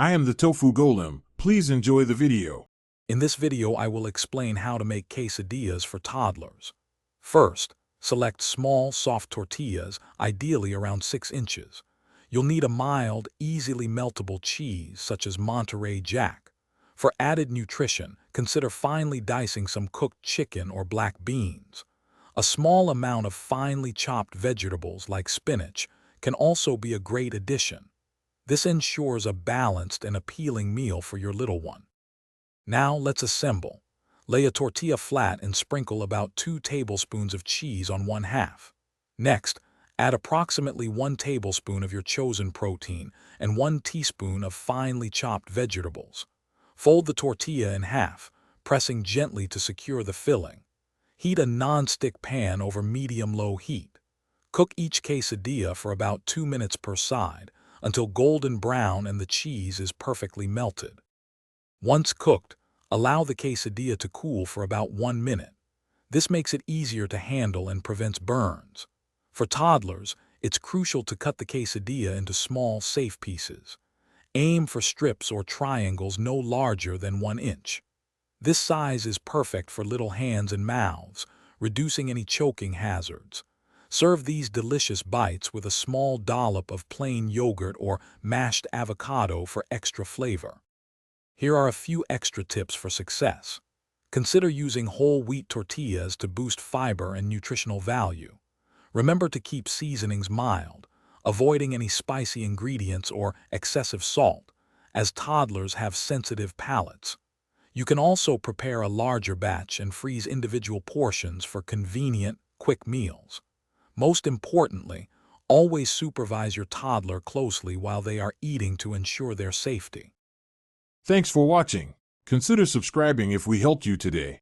I am the Tofu Golem. Please enjoy the video. In this video, I will explain how to make quesadillas for toddlers. First, select small, soft tortillas, ideally around 6 inches. You'll need a mild, easily meltable cheese, such as Monterey Jack. For added nutrition, consider finely dicing some cooked chicken or black beans. A small amount of finely chopped vegetables like spinach can also be a great addition. This ensures a balanced and appealing meal for your little one. Now let's assemble. Lay a tortilla flat and sprinkle about 2 tablespoons of cheese on one half. Next, add approximately 1 tablespoon of your chosen protein and 1 teaspoon of finely chopped vegetables. Fold the tortilla in half, pressing gently to secure the filling. Heat a non-stick pan over medium-low heat. Cook each quesadilla for about 2 minutes per side until golden brown and the cheese is perfectly melted. Once cooked, allow the quesadilla to cool for about 1 minute. This makes it easier to handle and prevents burns. For toddlers, it's crucial to cut the quesadilla into small, safe pieces. Aim for strips or triangles no larger than 1 inch. This size is perfect for little hands and mouths, reducing any choking hazards. Serve these delicious bites with a small dollop of plain yogurt or mashed avocado for extra flavor. Here are a few extra tips for success. Consider using whole wheat tortillas to boost fiber and nutritional value. Remember to keep seasonings mild, avoiding any spicy ingredients or excessive salt, as toddlers have sensitive palates. You can also prepare a larger batch and freeze individual portions for convenient, quick meals. Most importantly, always supervise your toddler closely while they are eating to ensure their safety. Thanks for watching. Consider subscribing if we helped you today.